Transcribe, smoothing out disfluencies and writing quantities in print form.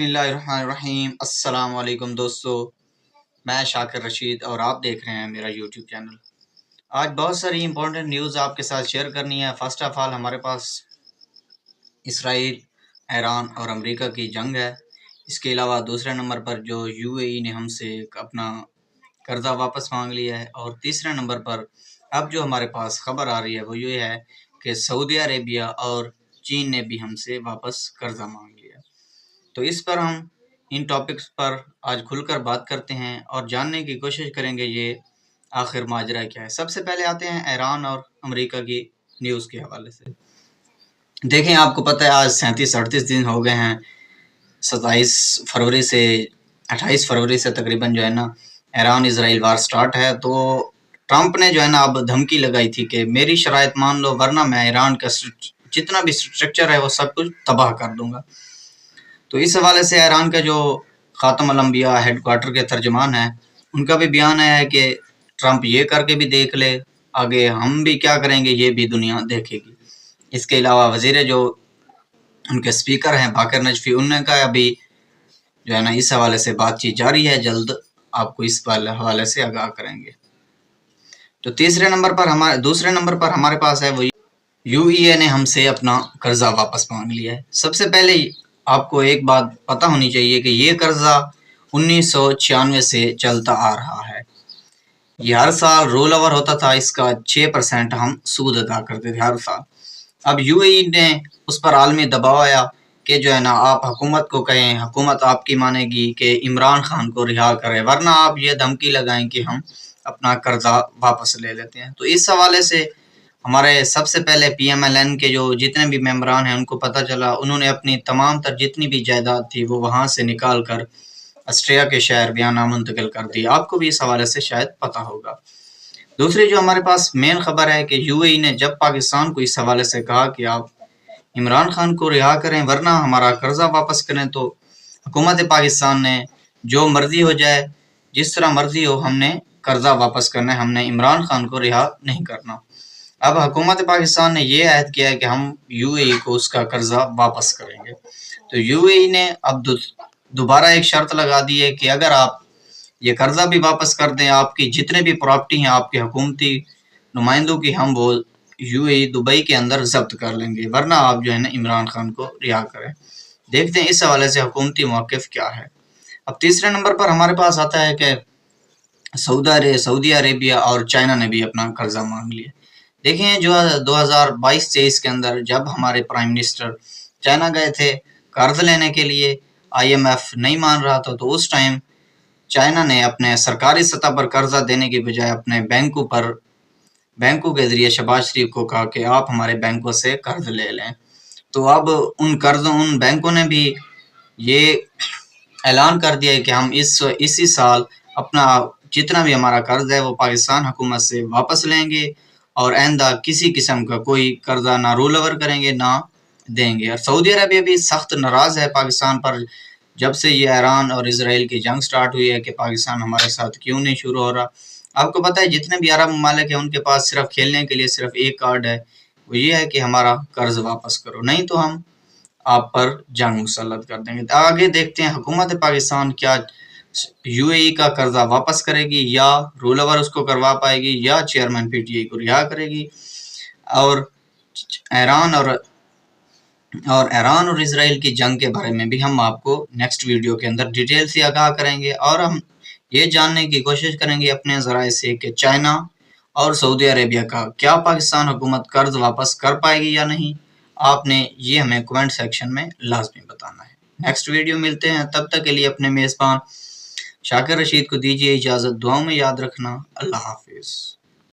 बिस्मिल्लाहिर्रहमानिर्रहीम। अस्सलाम वालेकुम दोस्तों, मैं शाकिर रशीद और आप देख रहे हैं मेरा यूट्यूब चैनल। आज बहुत सारी इंपॉर्टेंट न्यूज़ आपके साथ शेयर करनी है। फर्स्ट ऑफ ऑल हमारे पास इसराइल, ईरान और अमेरिका की जंग है। इसके अलावा दूसरे नंबर पर जो यूएई ने हमसे अपना कर्जा वापस मांग लिया है, और तीसरे नंबर पर अब जो हमारे पास खबर आ रही है वो ये है कि सऊदी अरेबिया और चीन ने भी हमसे वापस कर्जा मांग लिया है। तो इस पर हम इन टॉपिक्स पर आज खुलकर बात करते हैं और जानने की कोशिश करेंगे ये आखिर माजरा क्या है। सबसे पहले आते हैं ईरान और अमेरिका की न्यूज़ के हवाले से। देखें, आपको पता है आज 37-38 दिन हो गए हैं। 27 फरवरी से 28 फरवरी से तकरीबन जो है ना ईरान इजराइल वार स्टार्ट है। तो ट्रंप ने जो है ना अब धमकी लगाई थी कि मेरी शराइत मान लो वरना मैं ईरान का जितना भी स्ट्रक्चर है वो सब कुछ तबाह कर दूंगा। तो इस हवाले से ईरान का जो ख़ातम अल अंबिया हेडक्वार्टर के तर्जमान है उनका भी बयान आया है कि ट्रंप ये करके भी देख ले, आगे हम भी क्या करेंगे ये भी दुनिया देखेगी। इसके अलावा वज़ीर जो उनके स्पीकर हैं बाकर नजफी, उन्होंने कहा अभी जो है ना इस हवाले से बातचीत जारी है, जल्द आपको इस हवाले से आगाह करेंगे। तो दूसरे नंबर पर हमारे पास है वो यूएई ने हमसे अपना कर्जा वापस मांग लिया है। सबसे पहले आपको एक बात पता होनी चाहिए कि ये कर्जा 1996 से चलता आ रहा है। ये हर साल रोल ओवर होता था, इसका 6% हम सूद अदा करते थे हर साल। अब यूएई ने उस पर आलमी दबाव आया कि जो है ना आप हुकूमत को कहें, हुकूमत आपकी मानेगी कि इमरान खान को रिहा करें, वरना आप ये धमकी लगाएं कि हम अपना कर्जा वापस ले लेते हैं। तो इस हवाले से हमारे सबसे पहले पीएमएलएन के जो जितने भी मेंबरान हैं उनको पता चला, उन्होंने अपनी तमाम तर जितनी भी जायदाद थी वो वहाँ से निकाल कर ऑस्ट्रिया के शहर वियना मुंतकिल कर दी। आपको भी इस हवाले से शायद पता होगा। दूसरी जो हमारे पास मेन खबर है कि यूएई ने जब पाकिस्तान को इस हवाले से कहा कि आप इमरान खान को रिहा करें वरना हमारा कर्जा वापस करें, तो हुकूमत पाकिस्तान ने जो मर्जी हो जाए, जिस तरह मर्जी हो, हमने कर्जा वापस करना है, हमने इमरान खान को रिहा नहीं करना। अब हुकूमत पाकिस्तान ने ये ऐद किया है कि हम यूएई को उसका कर्जा वापस करेंगे। तो यूएई ने अब दोबारा एक शर्त लगा दी है कि अगर आप ये कर्जा भी वापस कर दें, आपकी जितने भी प्रॉपर्टी हैं आपके हुकूमती नुमाइंदों की, हम वो यूएई दुबई के अंदर जब्त कर लेंगे, वरना आप जो है ना इमरान खान को रिहा करें। देखते हैं इस हवाले से हुकूमती मौक़िफ़ क्या है। अब तीसरे नंबर पर हमारे पास आता है कि सऊदी अरेबिया और चाइना ने भी अपना कर्जा मांग लिया। देखें, जो 2022-23 के अंदर जब हमारे प्राइम मिनिस्टर चाइना गए थे कर्ज लेने के लिए, आईएमएफ नहीं मान रहा था, तो उस टाइम चाइना ने अपने सरकारी सतह पर कर्जा देने की बजाय अपने बैंकों के जरिए शहबाज शरीफ को कहा कि आप हमारे बैंकों से कर्ज ले लें। तो अब उन बैंकों ने भी ये ऐलान कर दिया है कि हम इसी साल अपना जितना भी हमारा कर्ज है वो पाकिस्तान हुकूमत से वापस लेंगे और आइंदा किसी किस्म का कोई कर्जा ना रोल ओवर करेंगे ना देंगे। और सऊदी अरबिया भी सख्त नाराज़ है पाकिस्तान पर, जब से ये ईरान और इजराइल की जंग स्टार्ट हुई है कि पाकिस्तान हमारे साथ क्यों नहीं शुरू हो रहा। आपको पता है जितने भी अरब ममालिक हैं उनके पास सिर्फ खेलने के लिए सिर्फ एक कार्ड है, वो ये है कि हमारा कर्ज वापस करो, नहीं तो हम आप पर जंग मुसल्लत कर देंगे। तो आगे देखते हैं हुकूमत पाकिस्तान क्या यूएई का कर्जा वापस करेगी या रोल ओवर उसको करवा पाएगी या चेयरमैन पीटीआई को रिहा करेगी। और ईरान और इजराइल की जंग के बारे में भी हम आपको नेक्स्ट वीडियो के अंदर डिटेल से आगाह करेंगे, और हम ये जानने की कोशिश करेंगे अपने ज़राए से कि चाइना और सऊदी अरेबिया का क्या पाकिस्तान हुकूमत कर्ज वापस कर पाएगी या नहीं। आपने ये हमें कमेंट सेक्शन में लाजमी बताना है। नेक्स्ट वीडियो मिलते हैं, तब तक के लिए अपने मेज़बान शाकिर रशीद को दीजिए इजाज़त। दुआओं में याद रखना। अल्लाह हाफिज़।